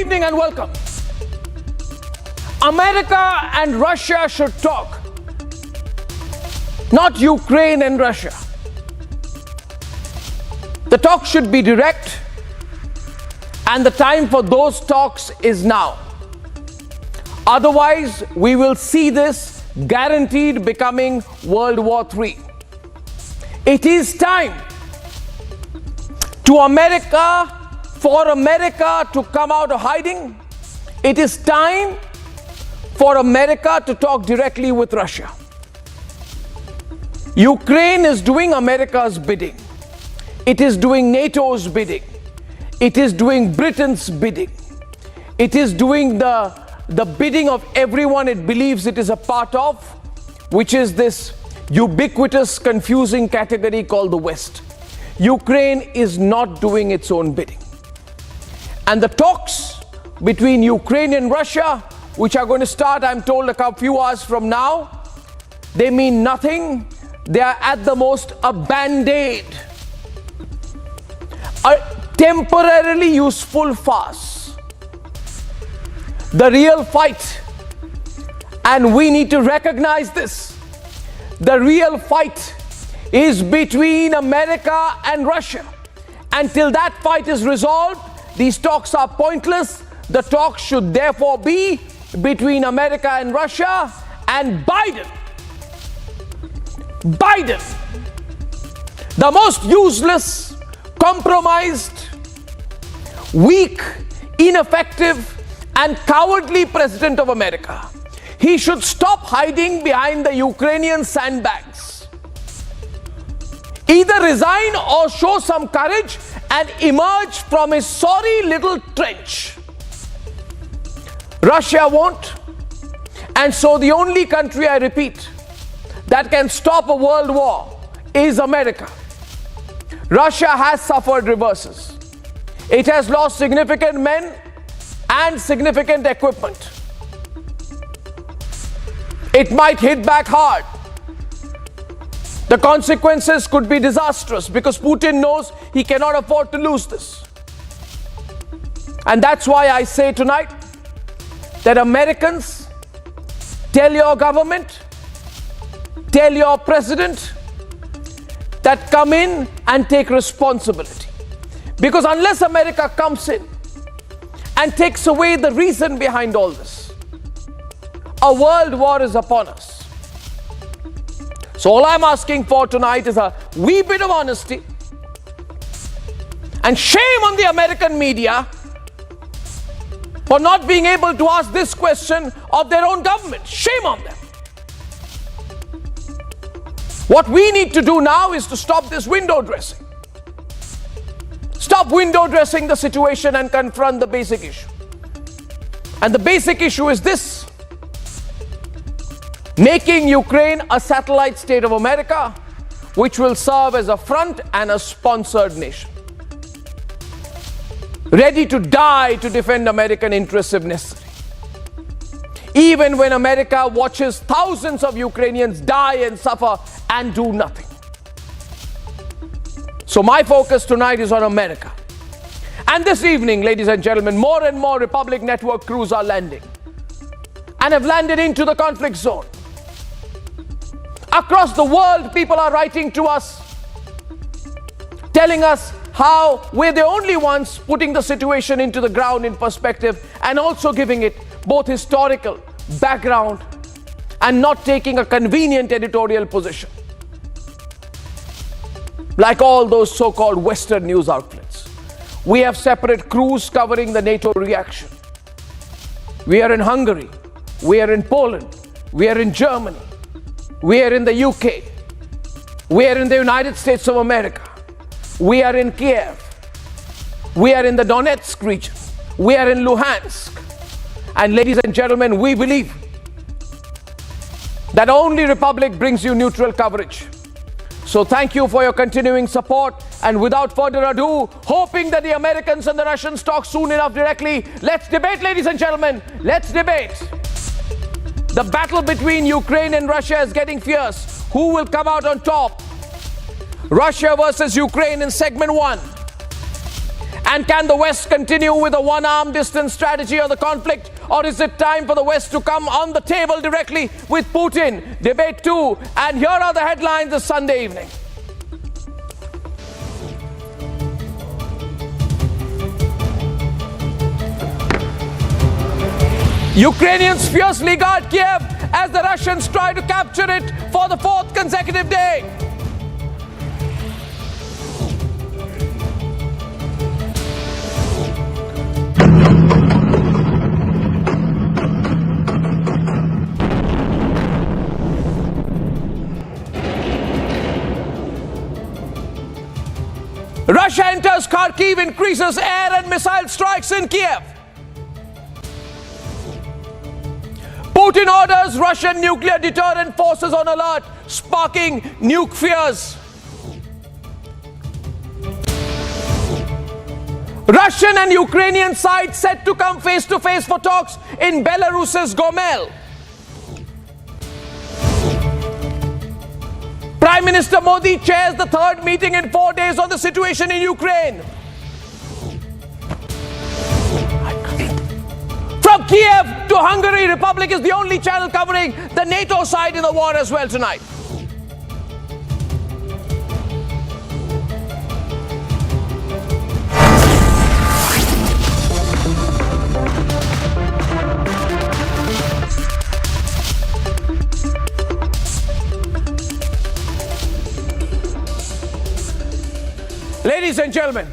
evening and welcome. America and Russia should talk, not Ukraine and Russia. The talk should be direct, and the time for those talks is now. Otherwise, we will see this guaranteed becoming World War III. It is time for America to come out of hiding. It is time for America to talk directly with Russia. Ukraine is doing America's bidding. It is doing NATO's bidding. It is doing Britain's bidding. It is doing the bidding of everyone it believes it is a part of, which is this ubiquitous, confusing category called the West. Ukraine is not doing its own bidding. And the talks between Ukraine and Russia, which are going to start, I'm told, a few hours from now, they mean nothing. They are at the most a band-aid, a temporarily useful farce. The real fight, and we need to recognize this, the real fight is between America and Russia. Until that fight is resolved, these talks are pointless. The talks should therefore be between America and Russia and Biden. Biden, the most useless, compromised, weak, ineffective, and cowardly president of America. He should stop hiding behind the Ukrainian sandbags. Either resign or show some courage and emerge from his sorry little trench. Russia won't. And so the only country, I repeat, that can stop a world war is America. Russia has suffered reverses. It has lost significant men and significant equipment. It might hit back hard. The consequences could be disastrous because Putin knows he cannot afford to lose this. And that's why I say tonight that Americans, tell your government, tell your president that come in and take responsibility. Because unless America comes in and takes away the reason behind all this, a world war is upon us. So all I'm asking for tonight is a wee bit of honesty. And shame on the American media for not being able to ask this question of their own government. Shame on them. What we need to do now is to stop this window dressing. Stop window dressing the situation and confront the basic issue. And the basic issue is this: making Ukraine a satellite state of America, which will serve as a front and a sponsored nation, ready to die to defend American interests if necessary. Even when America watches thousands of Ukrainians die and suffer and do nothing. So my focus tonight is on America. And this evening, ladies and gentlemen, more and more Republic Network crews are landing and have landed into the conflict zone. Across the world, people are writing to us, telling us how we're the only ones putting the situation into the ground in perspective and also giving it both historical background and not taking a convenient editorial position, like all those so-called Western news outlets. We have separate crews covering the NATO reaction. We are in Hungary, we are in Poland, we are in Germany, we are in the UK, we are in the United States of America, we are in Kyiv, we are in the Donetsk region, we are in Luhansk. And ladies and gentlemen, we believe that only Republic brings you neutral coverage. So thank you for your continuing support. And without further ado, hoping that the Americans and the Russians talk soon enough directly, let's debate, ladies and gentlemen, let's debate. The battle between Ukraine and Russia is getting fierce. Who will come out on top? Russia versus Ukraine in segment 1. And can the West continue with a one-arm distance strategy of the conflict? Or is it time for the West to come on the table directly with Putin? Debate 2. And here are the headlines this Sunday evening. Ukrainians fiercely guard Kyiv as the Russians try to capture it for the 4th consecutive day. Russia enters Kharkiv, increases air and missile strikes in Kyiv. Putin orders Russian nuclear deterrent forces on alert, sparking nuke fears. Russian and Ukrainian sides set to come face to face for talks in Belarus's Gomel. Prime Minister Modi chairs the 3rd meeting in 4 days on the situation in Ukraine. From Kyiv to Hungary, Republic is the only channel covering the NATO side in the war as well tonight. Ladies and gentlemen,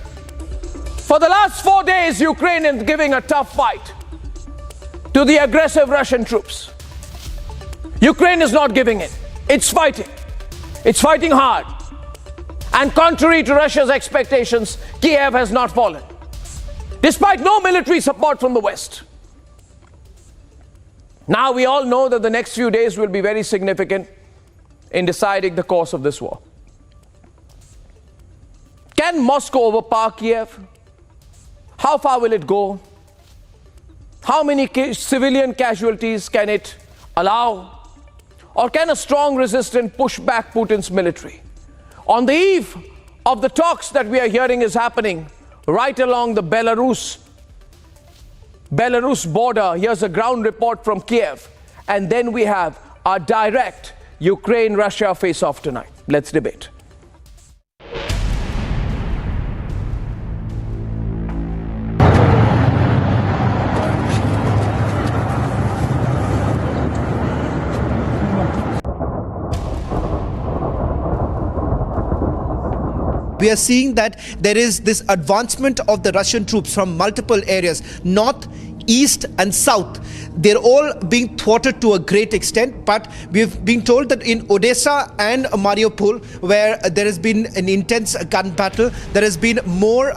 for the last 4 days, Ukraine is giving a tough fight to the aggressive Russian troops. Ukraine is not giving in. It's fighting. It's fighting hard. And contrary to Russia's expectations, Kyiv has not fallen, despite no military support from the West. Now we all know that the next few days will be very significant in deciding the course of this war. Can Moscow overpower Kyiv? How far will it go? How many civilian casualties can it allow? Or can a strong resistance push back Putin's military? On the eve of the talks that we are hearing is happening right along the Belarus border. Here's a ground report from Kyiv. And then we have our direct Ukraine-Russia face-off tonight. Let's debate. We are seeing that there is this advancement of the Russian troops from multiple areas, north, east and south. They're all being thwarted to a great extent, but we've been told that in Odessa and Mariupol, where there has been an intense gun battle, there has been more,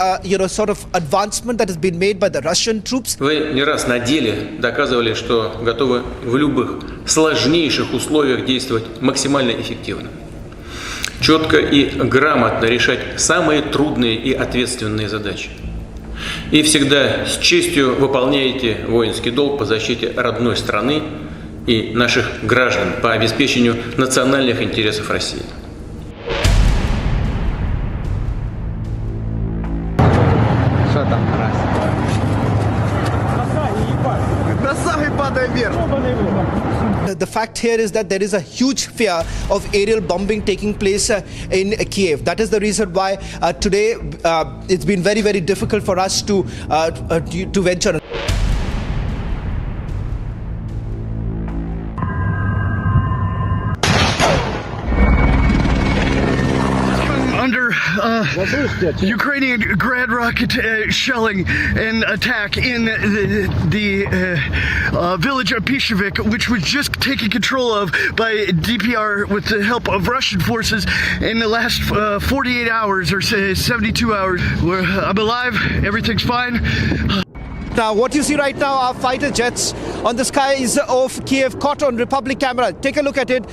sort of advancement that has been made by the Russian troops. Вы не раз на деле доказывали, что готовы в любых сложнейших условиях действовать максимально эффективно. Четко и грамотно решать самые трудные и ответственные задачи. И всегда с честью выполняете воинский долг по защите родной страны и наших граждан, по обеспечению национальных интересов России. Что там, красавый падает вверх. The fact here is that there is a huge fear of aerial bombing taking place in Kyiv. That is the reason why today it's been very, very difficult for us to venture. Under Ukrainian Grad rocket shelling and attack in the village of Pishevik, which was just taken control of by DPR with the help of Russian forces in the last 48 hours or 72 hours. I'm alive, everything's fine. Now, what you see right now are fighter jets on the skies of Kyiv, caught on Republic camera. Take a look at it.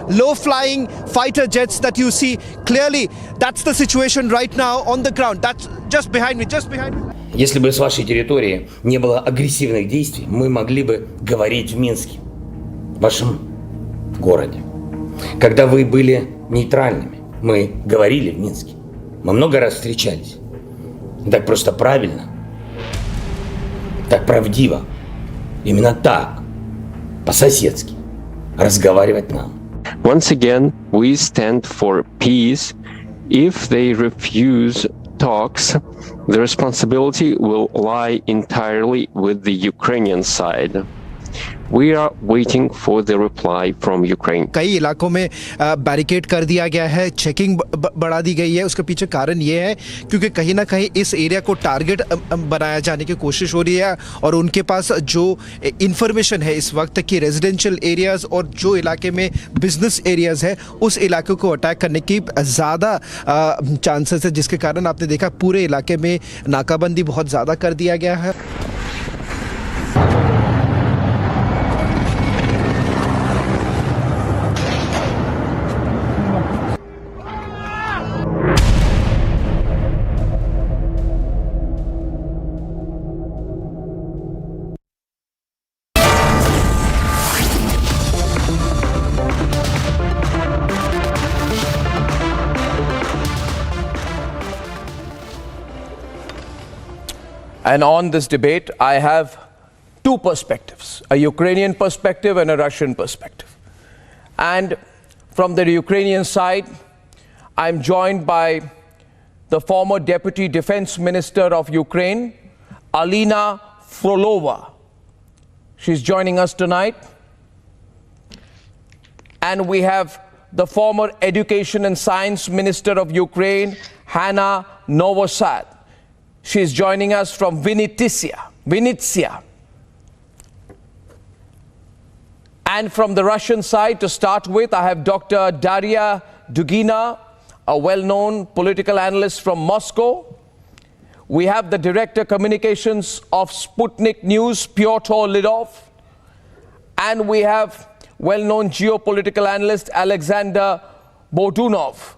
Low-flying fighter jets that you see. Clearly, that's the situation right now on the ground. That's just behind me, just behind me. Если бы с вашей территории не было агрессивных действий, мы могли бы говорить в Минске, в вашем городе. Когда вы были нейтральными, мы говорили в Минске. Мы много раз встречались. Так просто правильно, так правдиво, именно так, по-соседски, разговаривать нам. Once again, we stand for peace. If they refuse talks, the responsibility will lie entirely with the Ukrainian side. We are waiting for the reply from Ukraine. कई इलाकों में barricade कर दिया गया है, checking बढ़ा दी गई है। उसके पीछे कारण ये है क्योंकि कहीं ना कहीं इस एरिया को टारगेट बनाया जाने की कोशिश हो रही है और उनके पास जो इंफॉर्मेशन है इस वक्त कि रेजिडेंशियल एरियाज और जो इलाके में बिजनेस एरियाज है उस इलाके को अटैक करने की ज़्यादा चांसेस है, जिसके कारण आपने देखा पूरे इलाके में नाकाबंदी बहुत ज़्यादा कर दिया गया है। And on this debate, I have two perspectives, a Ukrainian perspective and a Russian perspective. And from the Ukrainian side, I'm joined by the former Deputy Defense Minister of Ukraine, Alina Frolova. She's joining us tonight. And we have the former Education and Science Minister of Ukraine, Hanna Novosad. She's joining us from Vinnytsia. And from the Russian side, to start with, I have Dr. Daria Dugina, a well-known political analyst from Moscow. We have the Director Communications of Sputnik News, Pyotr Lidov. And we have well-known geopolitical analyst Alexander Bodunov.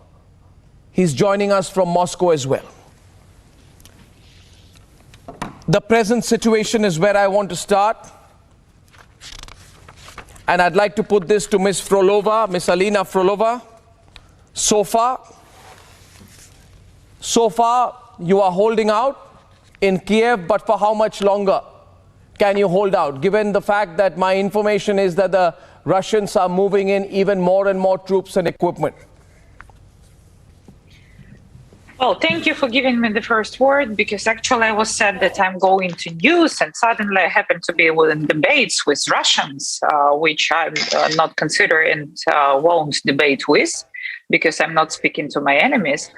He's joining us from Moscow as well. The present situation is where I want to start. And I'd like to put this to Ms. Frolova, Ms. Alina Frolova. So far, you are holding out in Kyiv, but for how much longer can you hold out, given the fact that my information is that the Russians are moving in even more and more troops and equipment? Well, thank you for giving me the first word, because actually I was said that I'm going to news, and suddenly I happen to be in debates with Russians, which I'm not considering won't debate with, because I'm not speaking to my enemies.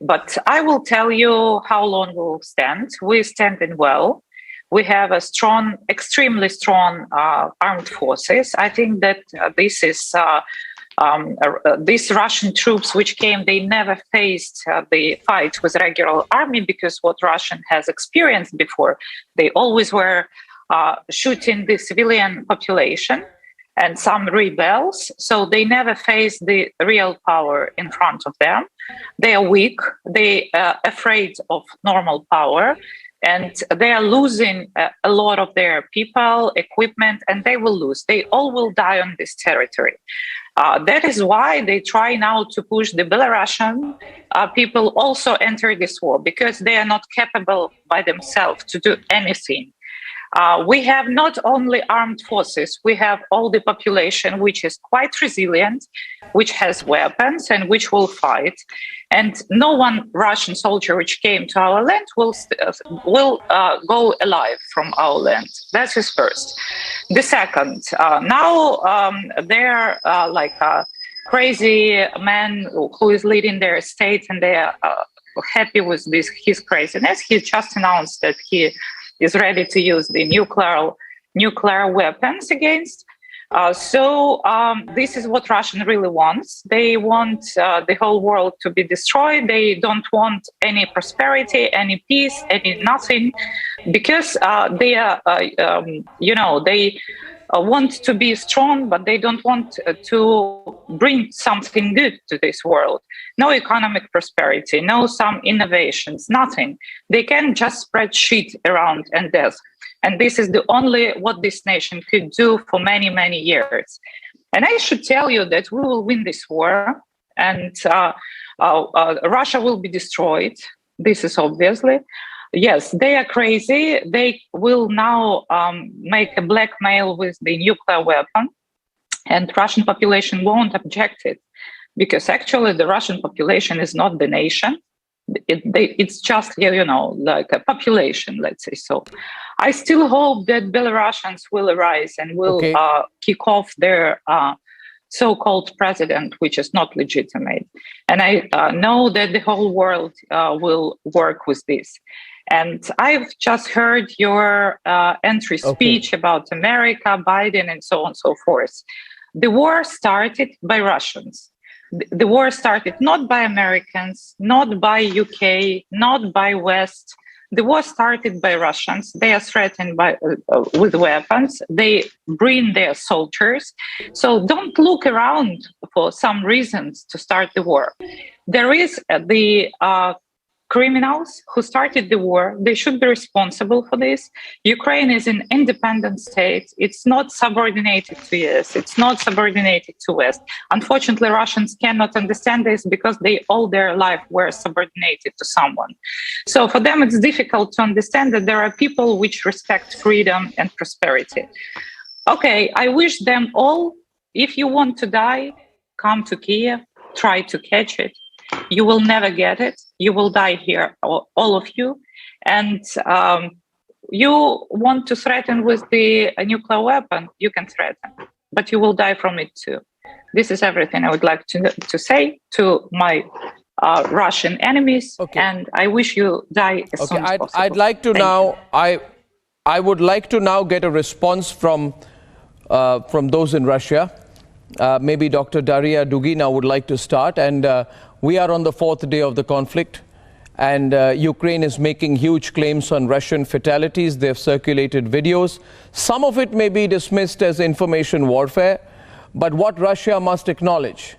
But I will tell you how long we'll stand. We're standing well. We have a strong, extremely strong armed forces. I think that this is these Russian troops which came, they never faced the fight with regular army, because what Russian has experienced before, they always were shooting the civilian population and some rebels. So they never faced the real power in front of them. They are weak. They are afraid of normal power. And they are losing a lot of their people, equipment, and they will lose. They all will die on this territory. That is why they try now to push the Belarusian people also enter this war, because they are not capable by themselves to do anything. We have not only armed forces, we have all the population, which is quite resilient, which has weapons and which will fight. And no one Russian soldier which came to our land will go alive from our land. That is first. The second, now they're like a crazy man who is leading their state, and they are happy with his craziness. He just announced that he is ready to use the nuclear weapons against. So this is what Russia really wants. They want the whole world to be destroyed. They don't want any prosperity, any peace, any nothing, because they are, they want to be strong, but they don't want to bring something good to this world. No economic prosperity, no some innovations, nothing. They can just spread shit around and death. And this is the only what this nation could do for many, many years. And I should tell you that we will win this war, and Russia will be destroyed. This is obviously. Yes, they are crazy. They will now make a blackmail with the nuclear weapon, and Russian population won't object it, because actually the Russian population is not the nation. It's just, like a population, let's say so. I still hope that Belarusians will arise and will kick off their so-called president, which is not legitimate. And I know that the whole world will work with this. And I've just heard your entry speech about America, Biden, and so on and so forth. The war started by Russians. The war started not by Americans, not by UK, not by West. The war started by Russians. They are threatened with weapons. They bring their soldiers. So don't look around for some reasons to start the war. There is the criminals who started the war. They should be responsible for this. Ukraine is an independent state. It's not subordinated to US. It's not subordinated to West. Unfortunately, Russians cannot understand this because they all their life were subordinated to someone. So for them, it's difficult to understand that there are people which respect freedom and prosperity. Okay, I wish them all, if you want to die, come to Kyiv, try to catch it. You will never get it. You will die here, all of you. And you want to threaten with the nuclear weapon, you can threaten, but you will die from it too. This is everything I would like to say to my Russian enemies, and I wish you die as soon as possible. I'd like to I would like to now get a response from those in Russia. Maybe Dr. Daria Dugina would like to start. And we are on the 4th day of the conflict, and Ukraine is making huge claims on Russian fatalities. They've circulated videos. Some of it may be dismissed as information warfare, but what Russia must acknowledge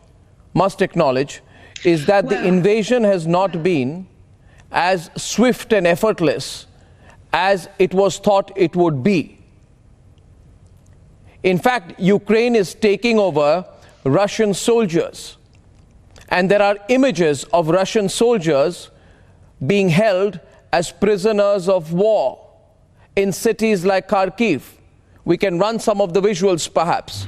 is that the invasion has not been as swift and effortless as it was thought it would be. In fact, Ukraine is taking over Russian soldiers. And there are images of Russian soldiers being held as prisoners of war in cities like Kyiv. We can run some of the visuals perhaps.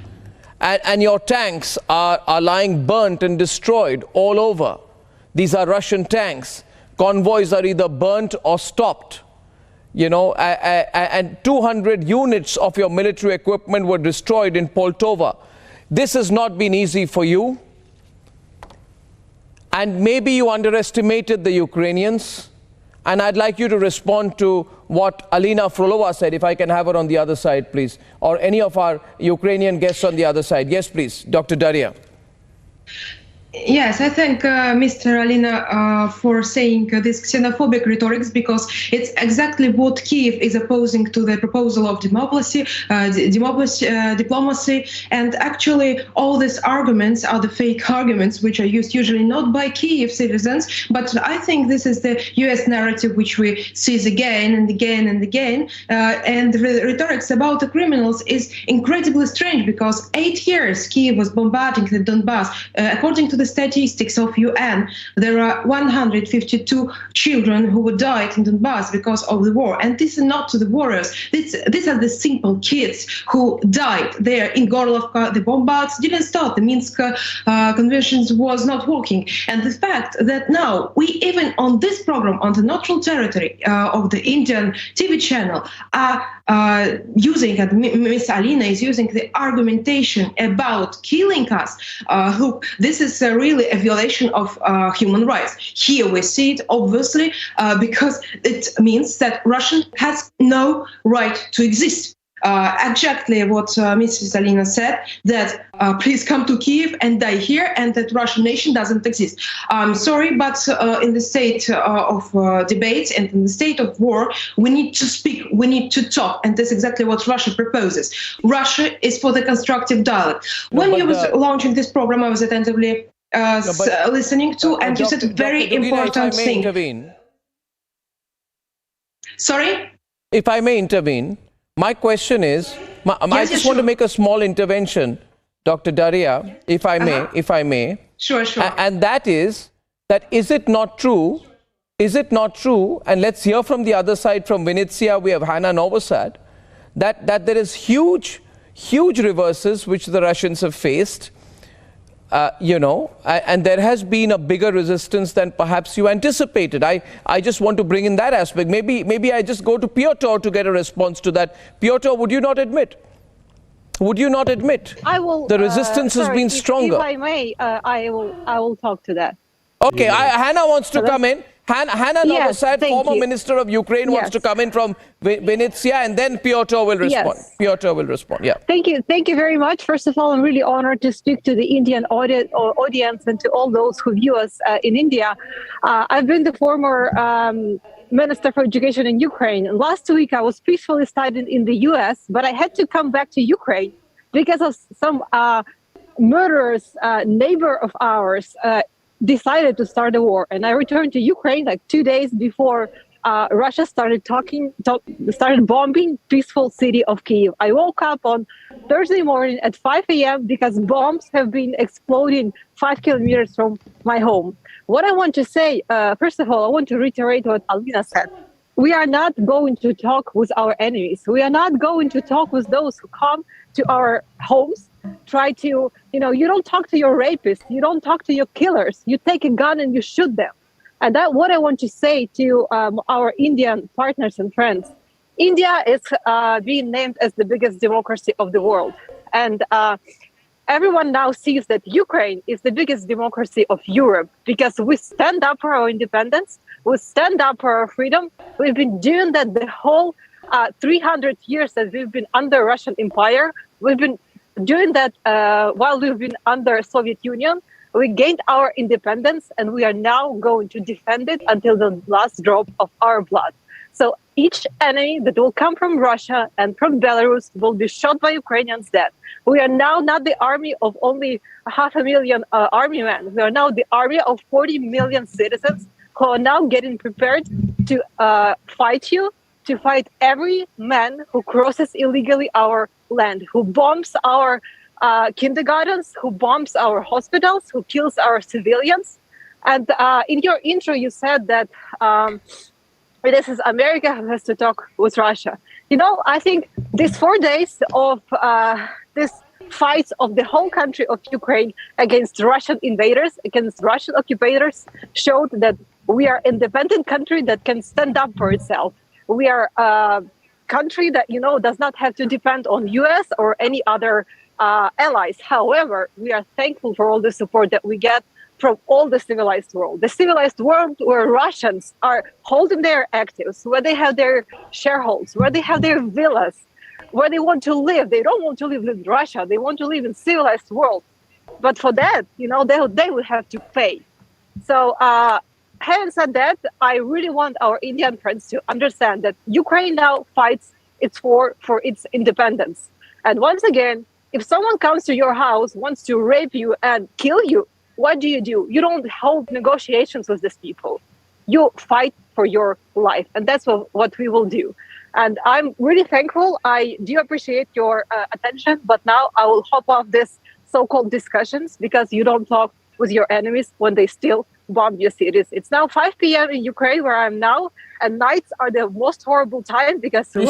And your tanks are lying burnt and destroyed all over. These are Russian tanks. Convoys are either burnt or stopped. And 200 units of your military equipment were destroyed in Poltava. This has not been easy for you. And maybe you underestimated the Ukrainians. And I'd like you to respond to what Alina Frolova said, if I can have her on the other side, please. Or any of our Ukrainian guests on the other side. Yes, please, Dr. Daria. Yes, I thank Mr. Alina for saying this xenophobic rhetorics, because it's exactly what Kyiv is opposing to the proposal of diplomacy. And actually, all these arguments are the fake arguments, which are used usually not by Kyiv citizens, but I think this is the US narrative which we see again and again and again. And the rhetorics about the criminals is incredibly strange, because 8 years Kyiv was bombarding the Donbass. According to the statistics of UN, there are 152 children who died in Donbass because of the war. And these are not the warriors. These are the simple kids who died there in Gorlovka. The bombardments didn't start. The Minsk conventions was not working. And the fact that now we, even on this program, on the neutral territory of the Indian TV channel, are using, and Ms. Alina is using the argumentation about killing us. Look, this is really a violation of human rights. Here we see it obviously because it means that Russia has no right to exist. Exactly what Mrs. Alina said, that please come to Kyiv and die here, and that Russian nation doesn't exist. I'm sorry, but in the state of debate and in the state of war, we need to speak, we need to talk, and that's exactly what Russia proposes. Russia is for the constructive dialogue. When you was launching this program, I was attentively listening to, and you said a very important thing. Intervene. Sorry? If I may intervene, my question is, I just want to make a small intervention, Dr. Daria, if I may, Sure. And that is it not true is it not true? And let's hear from the other side, from Vinnytsia, we have Hannah Novosad, that there is huge reverses which the Russians have faced, and there has been a bigger resistance than perhaps you anticipated. I just want to bring in that aspect. Maybe I just go to Piotr to get a response to that. Piotr, would you not admit? Would you not admit I will, the resistance has been stronger? If I may, I will talk to that. Okay, Hannah wants to come in. Hannah Novosad, former minister of Ukraine, wants to come in from Vinnytsia, and then Piotr will respond. Yes. Piotr will respond. Yeah. Thank you very much. First of all, I'm really honored to speak to the Indian audience and to all those who view us in India. I've been the former Minister for Education in Ukraine. And last week, I was peacefully studying in the US, but I had to come back to Ukraine because of some murderous neighbor of ours decided to start a war. And I returned to Ukraine like 2 days before Russia started bombing peaceful city of Kyiv. I woke up on Thursday morning at 5 a.m. because bombs have been exploding 5 kilometers from my home. What I want to say, first of all, I want to reiterate what Alina said. We are not going to talk with our enemies. We are not going to talk with those who come to our homes, try to, you don't talk to your rapists, you don't talk to your killers, you take a gun and you shoot them. And that's what I want to say to our Indian partners and friends. India is being named as the biggest democracy of the world. And everyone now sees that Ukraine is the biggest democracy of Europe because we stand up for our independence, we stand up for our freedom. We've been doing that the whole 300 years that we've been under Russian Empire. We've been doing that while we've been under Soviet Union. We gained our independence and we are now going to defend it until the last drop of our blood. So each enemy that will come from Russia and from Belarus will be shot by Ukrainians dead. We are now not the army of only 500,000 army men. We are now the army of 40 million citizens who are now getting prepared to fight you, to fight every man who crosses illegally our land, who bombs our kindergartens, who bombs our hospitals, who kills our civilians. And in your intro, you said that this is America who has to talk with Russia. I think these 4 days of this fights of the whole country of Ukraine against Russian invaders, against Russian occupators, showed that we are an independent country that can stand up for itself. We are a country that, does not have to depend on US or any other allies. However, we are thankful for all the support that we get from all the civilized world. The civilized world where Russians are holding their actives, where they have their shareholds, where they have their villas, where they want to live. They don't want to live in Russia. They want to live in civilized world. But for that, they will have to pay. So having said that, I really want our Indian friends to understand that Ukraine now fights for its independence. And once again, if someone comes to your house, wants to rape you and kill you, what do? You don't hold negotiations with these people. You fight for your life. And that's what we will do. And I'm really thankful. I do appreciate your attention. But now I will hop off this so-called discussions because you don't talk with your enemies when they still bomb your cities. It's now 5 p.m. in Ukraine where I'm now. And nights are the most horrible time because you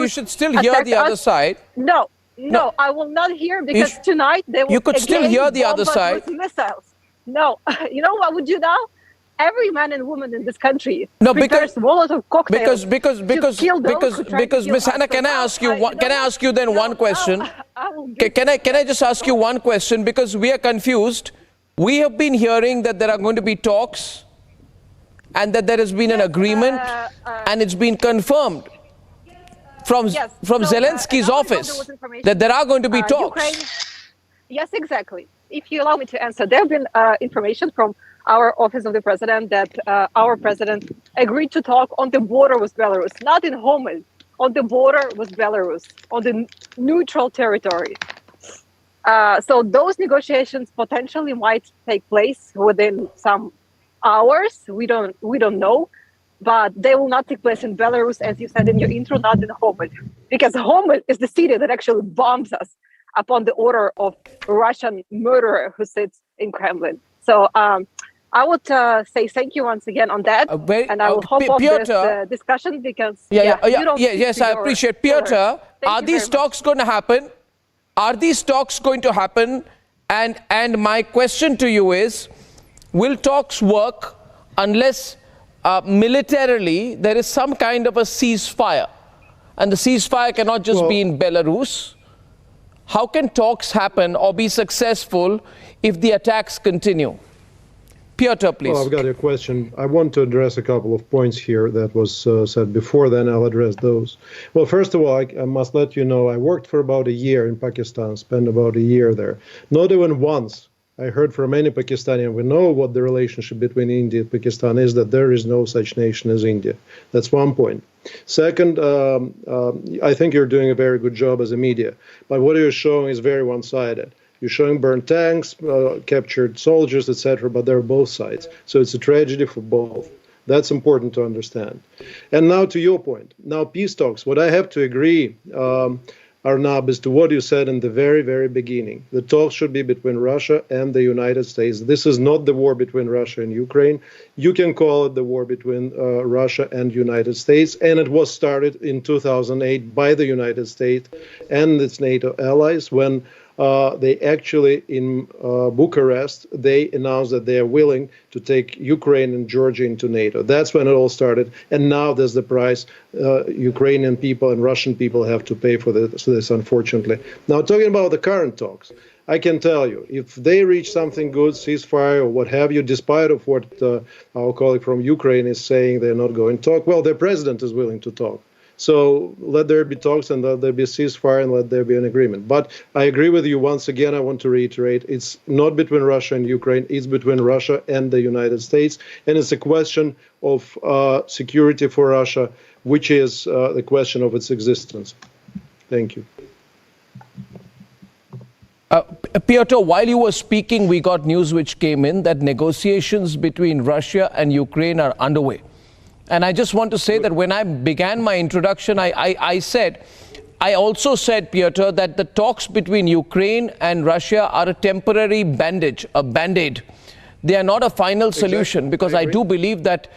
should still hear the other side. No, I will not hear because tonight they will. You could still hear the other side. With missiles. No, you know what would you now? Every man and woman in this country because Molotov cocktails because Miss Hannah, can I ask you one question? Can I just ask you one question because we are confused. We have been hearing that there are going to be talks and that there has been an agreement and it's been confirmed from Zelensky's office that there are going to be talks. Yes, exactly. If you allow me to answer, there have been information from our office of the president that our president agreed to talk on the border with Belarus, not in Homel, on the border with Belarus, on the neutral territory. So those negotiations potentially might take place within some hours. We don't know. But they will not take place in Belarus, as you said in your intro, not in Homel, because Homel is the city that actually bombs us upon the order of a Russian murderer who sits in Kremlin. So I would say thank you once again on that, and I will hop off this discussion because yes, I appreciate. Piotr, are these talks going to happen? Are these talks going to happen? And my question to you is, will talks work unless militarily there is some kind of a ceasefire? And the ceasefire cannot just be in Belarus. How can talks happen or be successful if the attacks continue? Piotr, please. Well, I've got a question. I want to address a couple of points here that was said before, then I'll address those. Well, first of all, I must let you know I worked for about a year in Pakistan, spent about a year there. Not even once I heard from any Pakistani, and we know what the relationship between India and Pakistan is, that there is no such nation as India. That's one point. Second, I think you're doing a very good job as a media, but what you're showing is very one-sided. You're showing burnt tanks, captured soldiers, etc., but there are both sides. So it's a tragedy for both. That's important to understand. And now to your point. Now, peace talks. What I have to agree, Arnab, is to what you said in the very, very beginning. The talks should be between Russia and the United States. This is not the war between Russia and Ukraine. You can call it the war between Russia and United States. And it was started in 2008 by the United States and its NATO allies when they actually, in Bucharest, they announced that they are willing to take Ukraine and Georgia into NATO. That's when it all started. And now there's the price Ukrainian people and Russian people have to pay for this, unfortunately. Now, talking about the current talks, I can tell you, if they reach something good, ceasefire or what have you, despite of what our colleague from Ukraine is saying, they're not going to talk, well, their president is willing to talk. So let there be talks and let there be a ceasefire and let there be an agreement. But I agree with you once again. I want to reiterate, it's not between Russia and Ukraine. It's between Russia and the United States. And it's a question of security for Russia, which is the question of its existence. Thank you. Piotr, while you were speaking, we got news which came in that negotiations between Russia and Ukraine are underway. And I just want to say that when I began my introduction, I also said, Piotr, that the talks between Ukraine and Russia are a temporary bandage, a band-aid. They are not a final solution, because I do believe that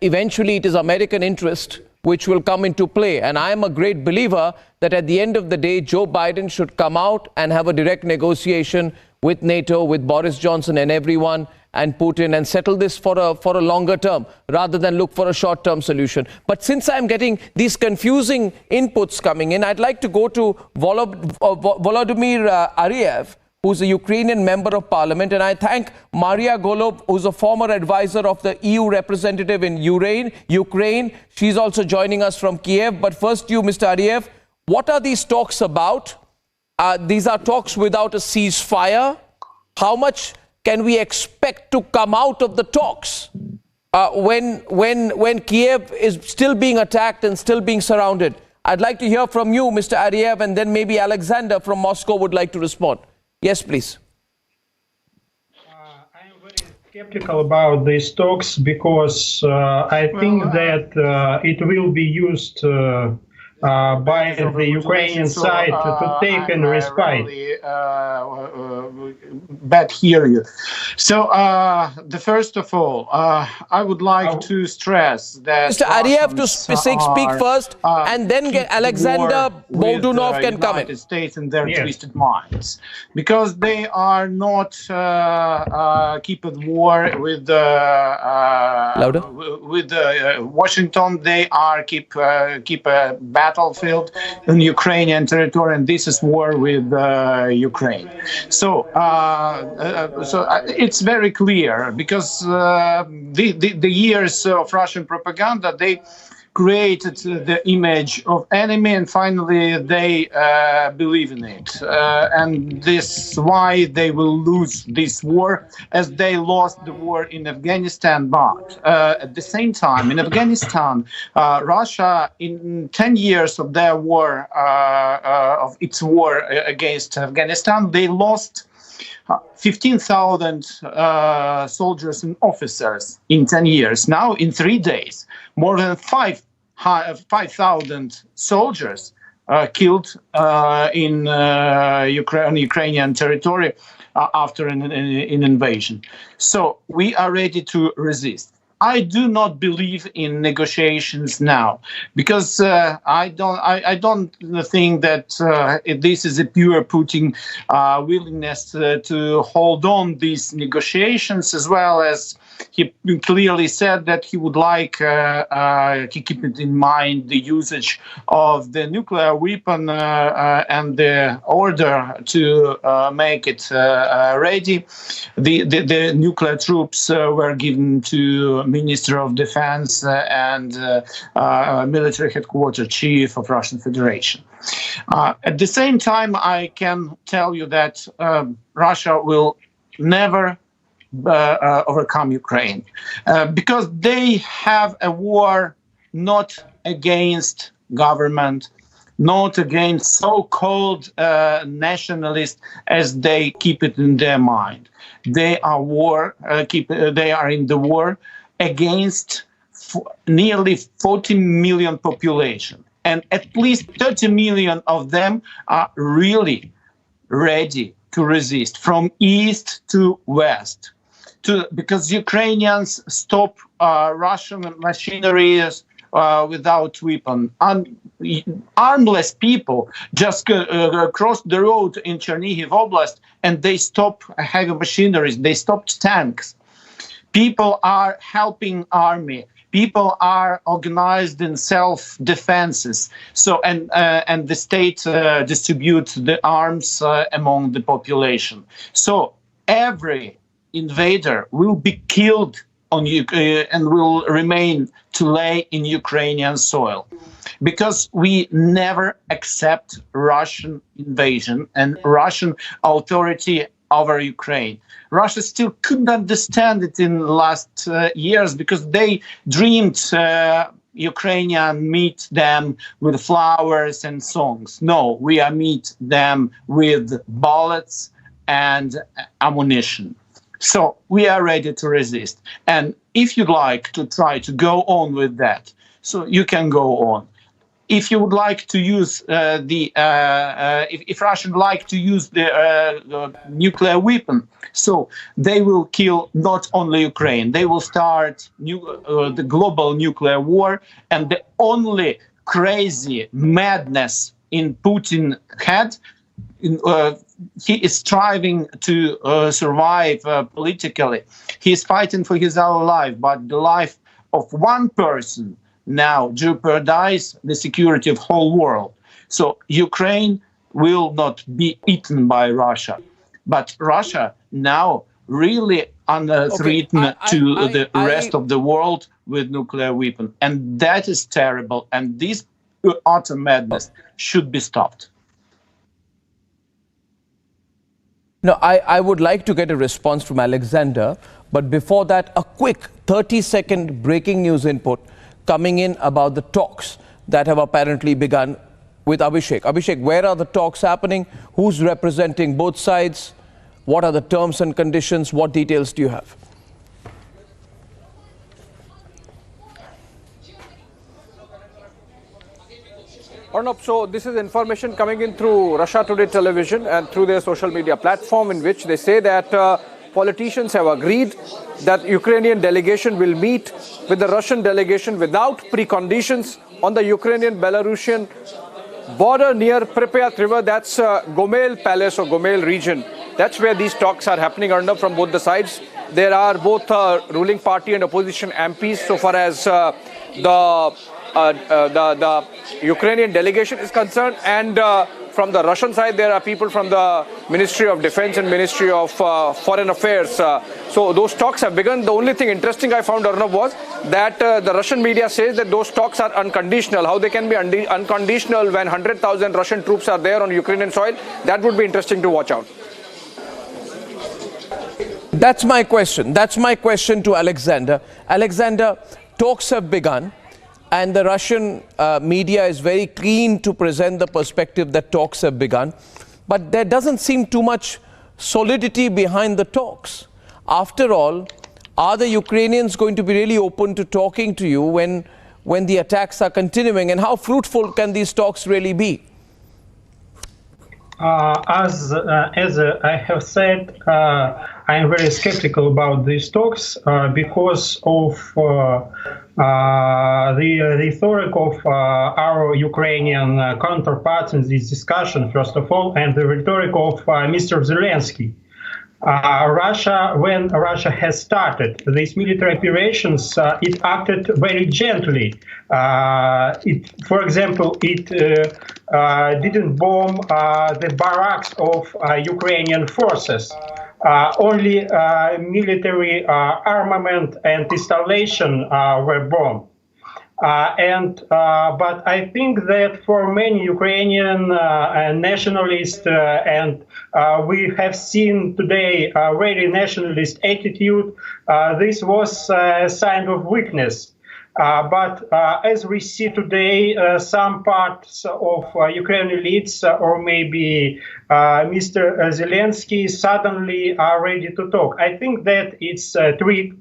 eventually it is American interest which will come into play. And I am a great believer that at the end of the day, Joe Biden should come out and have a direct negotiation with NATO, with Boris Johnson and everyone, and Putin, and settle this for a longer term rather than look for a short-term solution. But since I'm getting these confusing inputs coming in, I'd like to go to Volodymyr Ariev, who's a Ukrainian member of parliament, and I thank Maria Golub, who's a former advisor of the EU representative in Ukraine. She's also joining us from Kyiv. But first, you, Mr. Ariev, what are these talks about? These are talks without a ceasefire. How much can we expect to come out of the talks when Kyiv is still being attacked and still being surrounded? I'd like to hear from you, Mr. Ariev, and then maybe Alexander from Moscow would like to respond. Yes, please. I am very skeptical about these talks because I think that it will be used by the Ukrainian side to take in respite. Bad hear you. So, first of all, I would like to stress that Mr. Ariev to speak first, and then get Alexander Boldunov can come in. United States and their twisted minds, because they are not keeping war with Washington. They are keep a battlefield in Ukrainian territory, and this is war with Ukraine. So it's very clear, because the years of Russian propaganda, they created the image of enemy, and finally they believe in it. And this is why they will lose this war, as they lost the war in Afghanistan. But at the same time, in Afghanistan, Russia, in 10 years of their war, of its war against Afghanistan, they lost 15,000 soldiers and officers in 10 years. Now, in 3 days, more than 5,000 soldiers killed in Ukrainian territory. after an invasion. So we are ready to resist. I do not believe in negotiations now, because I don't think that this is a pure Putin willingness to hold on these negotiations, as well as he clearly said that he would like he keep it in mind the usage of the nuclear weapon and the order to make it ready. The nuclear troops were given to Minister of Defense and military headquarters chief of Russian Federation. At the same time, I can tell you that Russia will never overcome Ukraine, because they have a war not against government, not against so-called nationalists as they keep it in their mind. They are in the war against nearly 40 million population, and at least 30 million of them are really ready to resist from east to west. Because Ukrainians stop Russian machineries without weapon. Armless people just cross the road in Chernihiv Oblast and they stop heavy machineries, they stopped tanks. People are helping army. People are organized in self-defenses. So and the state distributes the arms among the population. So every invader will be killed on and will remain to lay in Ukrainian soil, because we never accept Russian invasion and Russian authority over Ukraine. Russia still couldn't understand it in the last years, because they dreamed Ukrainian meet them with flowers and songs. No, we are meet them with bullets and ammunition. So we are ready to resist. And if you'd like to try to go on with that, so you can go on. If you would like to use if Russia would like to use the nuclear weapon, so they will kill not only Ukraine, they will start the global nuclear war. And the only crazy madness in Putin's head, he is striving to survive politically. He is fighting for his own life, but the life of one person now jeopardize the security of whole world. So Ukraine will not be eaten by Russia, but Russia now really under threat to the rest of the world with nuclear weapon, and that is terrible. And this utter madness should be stopped. No, I would like to get a response from Alexander, but before that, a quick 30-second breaking news input coming in about the talks that have apparently begun with Abhishek. Abhishek, where are the talks happening? Who's representing both sides? What are the terms and conditions? What details do you have? Arnab, so this is information coming in through Russia Today television and through their social media platform, in which they say that politicians have agreed that Ukrainian delegation will meet with the Russian delegation without preconditions on the Ukrainian-Belarusian border near Pripyat River. That's Gomel Palace or Gomel region. That's where these talks are happening, Arnab, from both the sides. There are both ruling party and opposition MPs so far as the Ukrainian delegation is concerned, and from the Russian side there are people from the Ministry of Defense and Ministry of Foreign Affairs. So those talks have begun. The only thing interesting I found, Arnab, was that the Russian media says that those talks are unconditional. How they can be unconditional when 100,000 Russian troops are there on Ukrainian soil? That would be interesting to watch out. That's my question. That's my question to Alexander. Alexander, talks have begun, and the Russian media is very keen to present the perspective that talks have begun. But there doesn't seem too much solidity behind the talks. After all, are the Ukrainians going to be really open to talking to you when the attacks are continuing? And how fruitful can these talks really be? As I have said, I am very skeptical about these talks because of the rhetoric of our Ukrainian counterparts in this discussion, first of all, and the rhetoric of Mr. Zelensky. When Russia has started these military operations, it acted very gently. For example, it didn't bomb the barracks of Ukrainian forces. Only military armament and installation were bombed. But I think that for many Ukrainian nationalists, and we have seen today a very nationalist attitude, this was a sign of weakness. But as we see today, some parts of Ukrainian elites, or maybe Mr. Zelensky, suddenly are ready to talk. I think that it's a trick.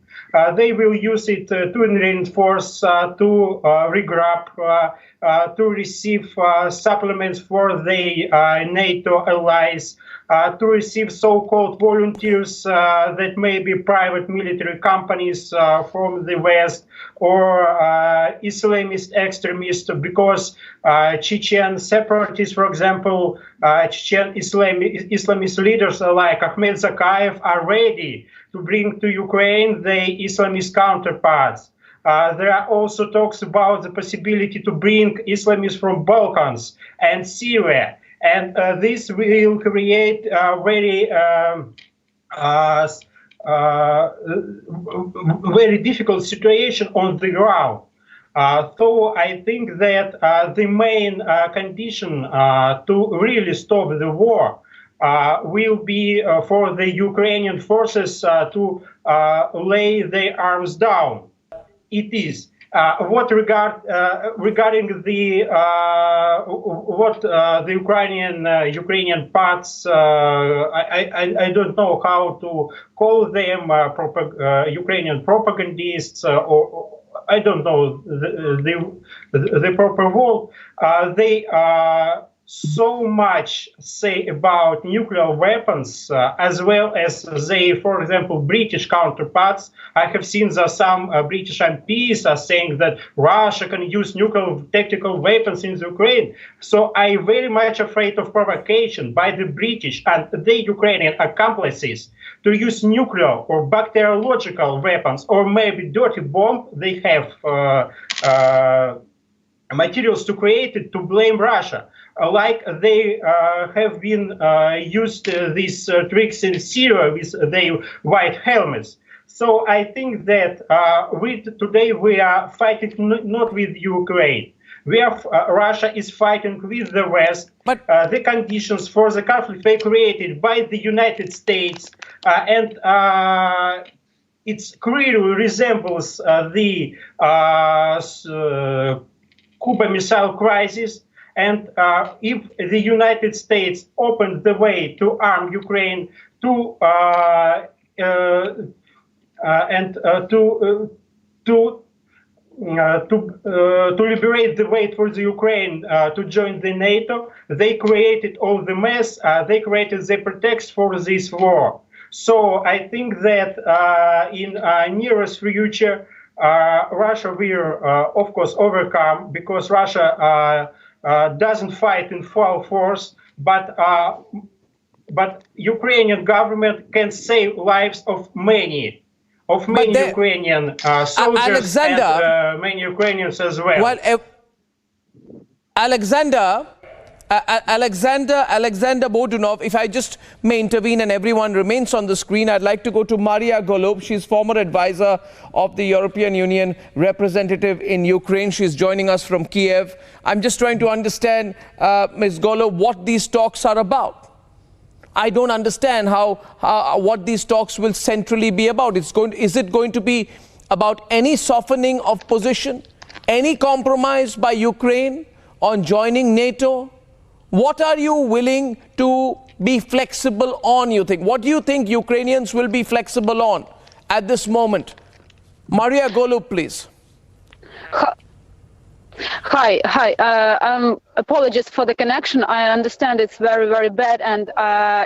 They will use it to reinforce, to regrab, to receive supplements for the NATO allies, to receive so-called volunteers that may be private military companies from the West or Islamist extremists, because Chechen separatists, for example, Chechen Islamist leaders like Ahmed Zakayev are ready to bring to Ukraine the Islamist counterparts. There are also talks about the possibility to bring Islamists from Balkans and Syria. And this will create a very difficult situation on the ground. So I think that the main condition to really stop the war will be for the Ukrainian forces to lay their arms down. It is. Regarding the Ukrainian parts, I don't know how to call them Ukrainian propagandists, or I don't know the proper word. They so much say about nuclear weapons, as well as they, for example, British counterparts. I have seen some British MPs are saying that Russia can use nuclear tactical weapons in Ukraine. So I'm very much afraid of provocation by the British and the Ukrainian accomplices to use nuclear or bacteriological weapons, or maybe dirty bomb. They have materials to create it, to blame Russia. Like they have been used these tricks in Syria with their white helmets. So I think that today we are fighting not with Ukraine. Russia is fighting with the West. But the conditions for the conflict were created by the United States, and it clearly resembles the Cuba Missile Crisis. And if the United States opened the way to arm Ukraine to liberate the way for the Ukraine to join the NATO, they created all the mess. They created the pretext for this war. So I think that in nearest future, Russia will, of course, overcome, because Russia doesn't fight in full force, but Ukrainian government can save lives of many Ukrainian soldiers and many Ukrainians as well. Well, Alexander Bodunov, if I just may intervene and everyone remains on the screen, I'd like to go to Maria Golub. She's former advisor of the European Union representative in Ukraine. She's joining us from Kyiv. I'm just trying to understand, Ms. Golub, what these talks are about. I don't understand what these talks will centrally be about. Is it going to be about any softening of position, any compromise by Ukraine on joining NATO? What are you willing to be flexible on, you think? What do you think Ukrainians will be flexible on at this moment? Maria Golub, please. Hi. Apologies for the connection. I understand it's very, very bad, and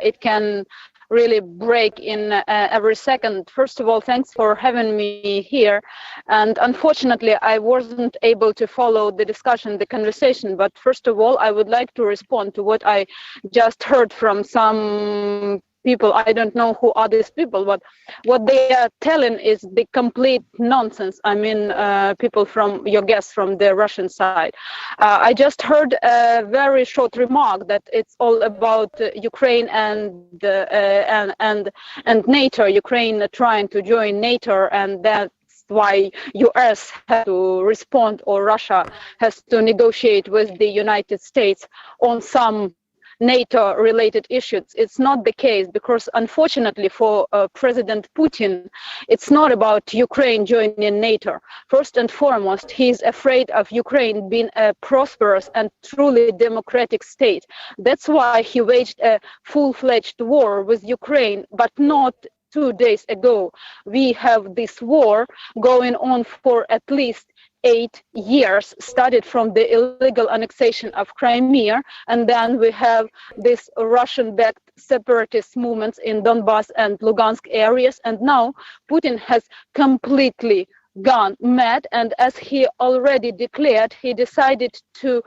it can really break in every second. First of all, thanks for having me here. And unfortunately, I wasn't able to follow the discussion, the conversation. But first of all, I would like to respond to what I just heard from some people. I don't know who are these people, but what they are telling is the complete nonsense. I mean, people from your guests from the Russian side. I just heard a very short remark that it's all about Ukraine and NATO. Ukraine trying to join NATO, and that's why US has to respond, or Russia has to negotiate with the United States on some NATO-related issues. It's not the case, because unfortunately for President Putin, it's not about Ukraine joining NATO. First and foremost, he's afraid of Ukraine being a prosperous and truly democratic state. That's why he waged a full-fledged war with Ukraine, but not 2 days ago. We have this war going on for at least 8 years, started from the illegal annexation of Crimea, and then we have this Russian-backed separatist movements in Donbass and Lugansk areas, and now Putin has completely gone mad, and as he already declared, he decided to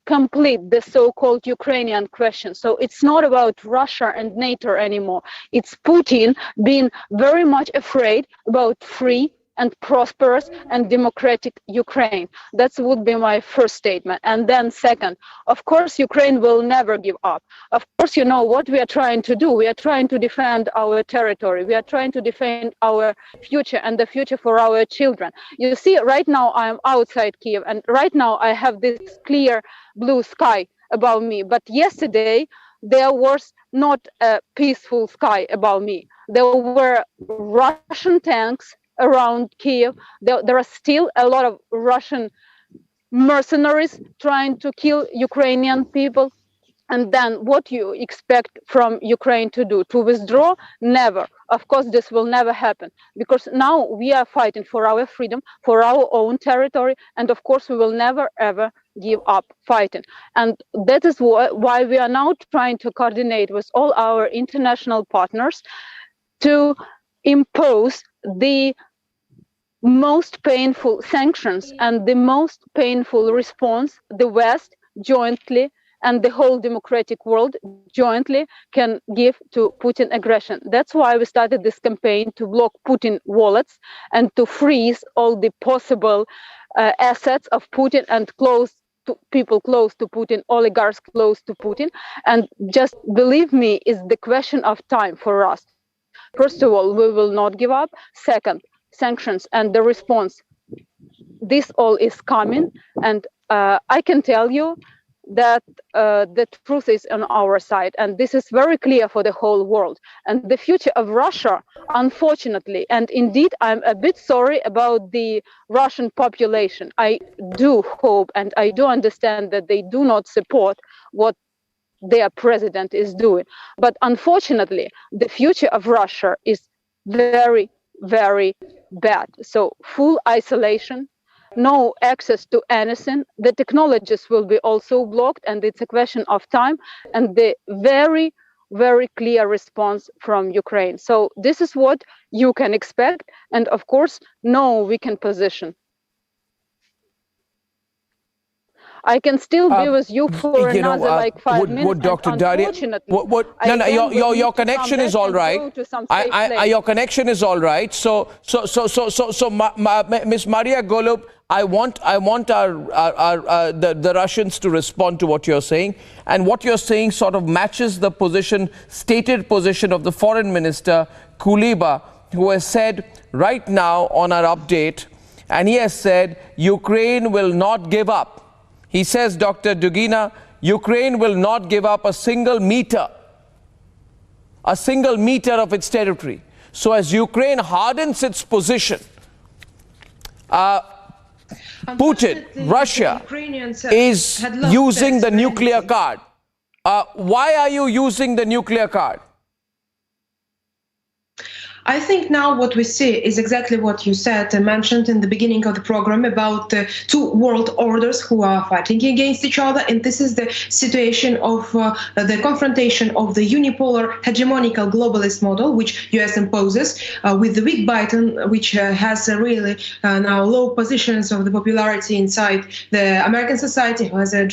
complete the so-called Ukrainian question. So it's not about Russia and NATO anymore. It's Putin being very much afraid about free and prosperous and democratic Ukraine. That would be my first statement. And then second, of course, Ukraine will never give up. Of course, you know what we are trying to do. We are trying to defend our territory. We are trying to defend our future and the future for our children. You see, right now I'm outside Kyiv, and right now I have this clear blue sky above me. But yesterday, there was not a peaceful sky above me. There were Russian tanks around Kyiv. There are still a lot of Russian mercenaries trying to kill Ukrainian people. And then what you expect from Ukraine to do? To withdraw? Never. Of course, this will never happen, because now we are fighting for our freedom, for our own territory, and of course we will never ever give up fighting. And that is why we are now trying to coordinate with all our international partners to impose the most painful sanctions and the most painful response the West jointly and the whole democratic world jointly can give to Putin aggression. That's why we started this campaign to block Putin wallets and to freeze all the possible assets of Putin and people close to Putin, oligarchs close to Putin. And just believe me, it's the question of time for us. First of all, we will not give up. Second, sanctions and the response. This all is coming, and I can tell you that the truth is on our side, and this is very clear for the whole world. And the future of Russia, unfortunately, and indeed I'm a bit sorry about the Russian population. I do hope and I do understand that they do not support what their president is doing. But unfortunately, the future of Russia is very, very bad. So full isolation, no access to anything. The technologies will be also blocked, and it's a question of time and the very, very clear response from Ukraine. So this is what you can expect, and of course, no weakened position. I can still be with you for another like 5 minutes. Dr. Daria, your connection is all right. Your connection is all right. So, Miss Maria Golub, I want the Russians to respond to what you're saying, and what you're saying sort of matches the stated position of the Foreign Minister Kuleba, who has said right now on our update, and he has said Ukraine will not give up. He says, Dr. Dugina, Ukraine will not give up a single meter of its territory. So as Ukraine hardens its position, Putin, Russia, is using the nuclear card. Why are you using the nuclear card? I think now what we see is exactly what you said and mentioned in the beginning of the program about two world orders who are fighting against each other. And this is the situation of the confrontation of the unipolar hegemonical globalist model, which US imposes, with the weak Biden, which has really now low positions of the popularity inside the American society, who has a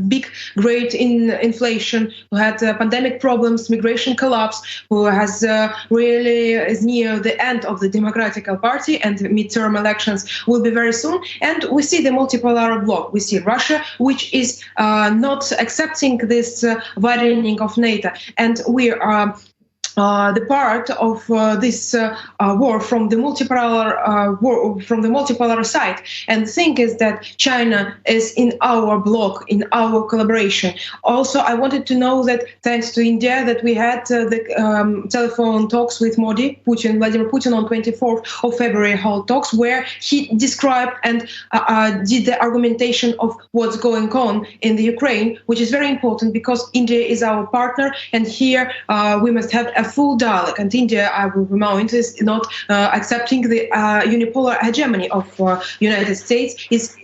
big, great inflation, who had pandemic problems, migration collapse, who has really is near the end of the Democratic Party, and midterm elections will be very soon. And we see the multipolar bloc. We see Russia, which is not accepting this widening of NATO. And we are the part of this war from the multipolar side. And the thing is that China is in our bloc, in our collaboration. Also, I wanted to know that thanks to India, that we had the telephone talks with Vladimir Putin on 24th of February, Halt talks, where he described and did the argumentation of what's going on in the Ukraine, which is very important because India is our partner, and here we must have a full dialogue. And India, I will remind, is not accepting the unipolar hegemony of United States, is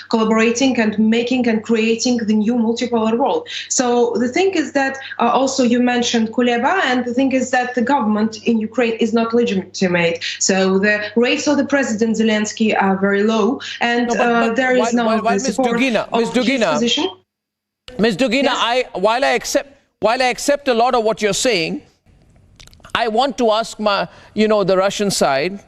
collaborating and making and creating the new multipolar world. So the thing is that also you mentioned Kuleba, and the thing is that the government in Ukraine is not legitimate. So the rates of the President Zelensky are very low, and there is no support of his position. Ms. Dugina, yes? While I accept a lot of what you're saying, I want to ask the Russian side.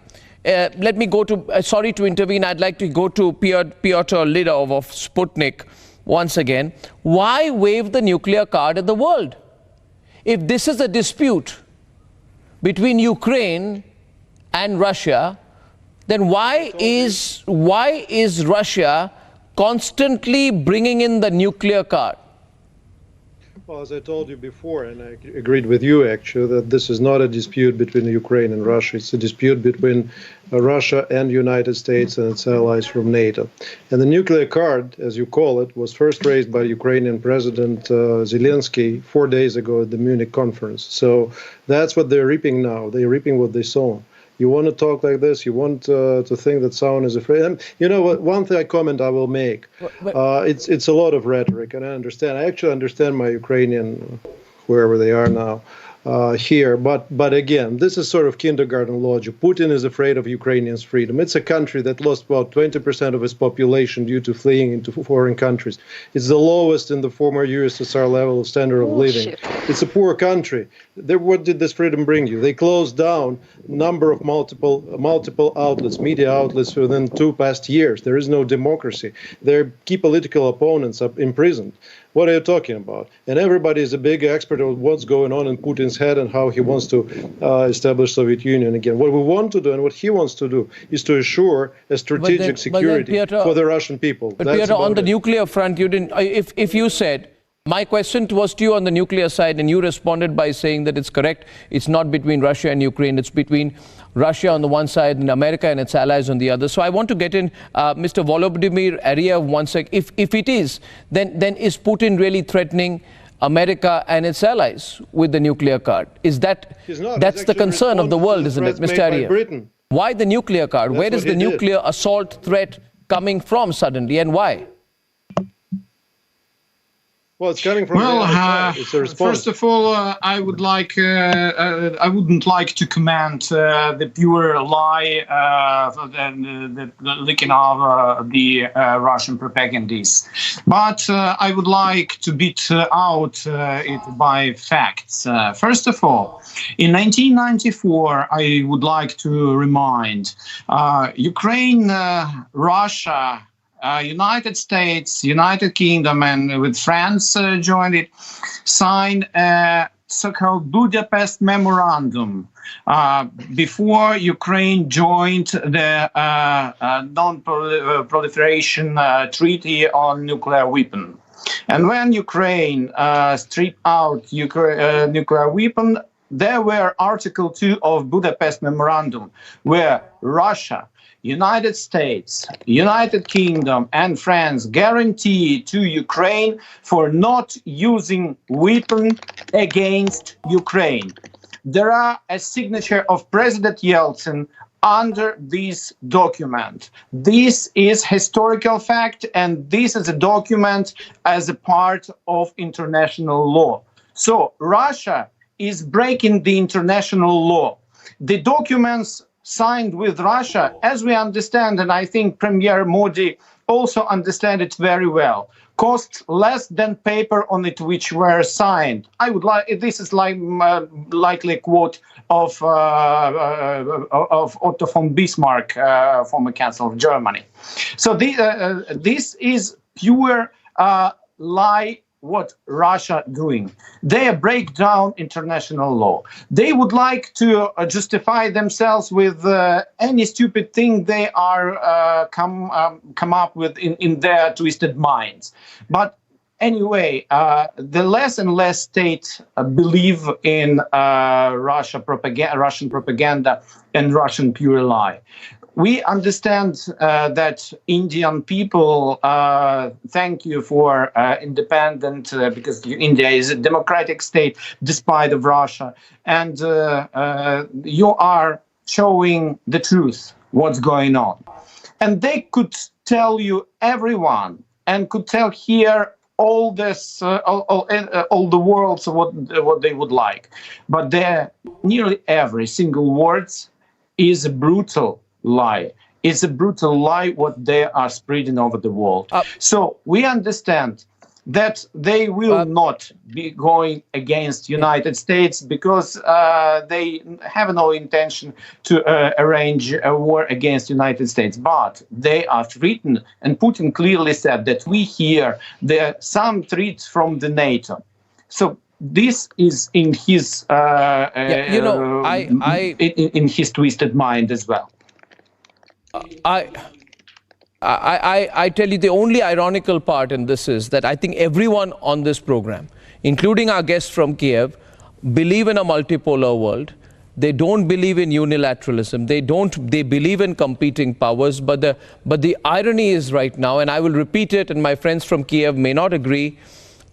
Let me go to, sorry to intervene, I'd like to go to Pyotr Lidov of Sputnik once again. Why wave the nuclear card at the world? If this is a dispute between Ukraine and Russia, then why is Russia constantly bringing in the nuclear card? Well, as I told you before, and I agreed with you actually, that this is not a dispute between Ukraine and Russia. It's a dispute between Russia and the United States and its allies from NATO. And the nuclear card, as you call it, was first raised by Ukrainian President Zelensky 4 days ago at the Munich conference. So that's what they're reaping now. They're reaping what they sow. You want to talk like this? You want to think that someone is afraid? And you know what? One comment I will make. It's a lot of rhetoric, and I understand. I actually understand my Ukrainian, wherever they are now, here. But again, this is sort of kindergarten logic. Putin is afraid of Ukrainians' freedom. It's a country that lost about 20% of its population due to fleeing into foreign countries. It's the lowest in the former USSR level of standard of living. It's a poor country. What did this freedom bring you? They closed down a number of multiple outlets, media outlets, within 2 past years. There is no democracy. Their key political opponents are imprisoned. What are you talking about? And everybody is a big expert on what's going on in Putin's head and how he wants to establish Soviet Union again. What we want to do and what he wants to do is to assure a strategic security for the Russian people. But Pyotr, on the nuclear front, you didn't. If you said, my question was to you on the nuclear side, and you responded by saying that it's correct. It's not between Russia and Ukraine. It's between Russia on the one side and America and its allies on the other. So I want to get in Mr. Volodymyr Ariev one sec. If it is, then is Putin really threatening America and its allies with the nuclear card? That's the concern of the world, isn't it, Mr. Ariev? Why the nuclear card? Where is the nuclear assault threat coming from suddenly, and why? Well, it's coming from it's a response. First of all, I wouldn't like to comment the pure lie, the leaking of the Russian propagandists. But I would like to beat out it by facts. First of all, in 1994, I would like to remind Ukraine, Russia, United States, United Kingdom, and with France joined it, signed a so-called Budapest Memorandum before Ukraine joined the Non-Proliferation Treaty on Nuclear Weapon. And when Ukraine stripped out nuclear weapon, there were Article 2 of Budapest Memorandum, where Russia, United States, United Kingdom, and France guarantee to Ukraine for not using weapon against Ukraine. there are a signature of President Yeltsin under this document. This is historical fact, and this is a document as a part of international law. So Russia is breaking the international law. The documents signed with Russia, as we understand, and I think Premier Modi also understand it very well, cost less than paper on it which were signed. I would like, this is like likely a quote of Otto von Bismarck, former Chancellor of Germany. So this is pure lie. What Russia doing? They break down international law. They would like to justify themselves with any stupid thing they are come up with in their twisted minds. But anyway, the less and less states believe in Russian propaganda and Russian pure lie. We understand that Indian people thank you for independent because India is a democratic state despite of Russia, and you are showing the truth, what's going on. And they could tell you everyone and could tell here all this, all the world what they would like, but nearly every single words is a brutal lie. It's a brutal lie what they are spreading over the world. So we understand that they will not be going against United States because they have no intention to arrange a war against United States. But they are threatened, and Putin clearly said that we hear there some threats from the NATO. So this is in his in his twisted mind as well. I tell you, the only ironical part in this is that I think everyone on this program, including our guests from Kyiv, believe in a multipolar world. They don't believe in unilateralism. They believe in competing powers. But the irony is right now, and I will repeat it, and my friends from Kyiv may not agree,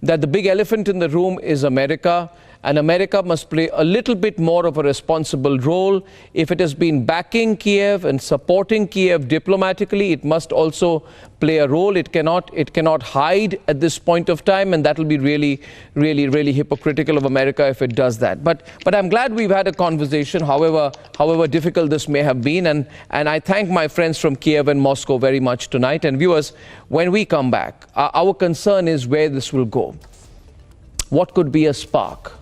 that the big elephant in the room is America. And America must play a little bit more of a responsible role. If it has been backing Kyiv and supporting Kyiv diplomatically, it must also play a role. It cannot hide at this point of time, and that will be really, really, really hypocritical of America if it does that. But I'm glad we've had a conversation, however difficult this may have been, and I thank my friends from Kyiv and Moscow very much tonight. And viewers, when we come back, our concern is where this will go. What could be a spark?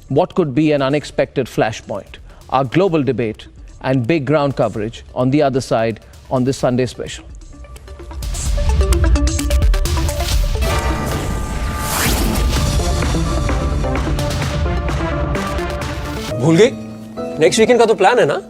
What could be an unexpected flashpoint? Our global debate and big ground coverage on the other side on this Sunday special. भूल गई? Next weekend का तो plan है ना?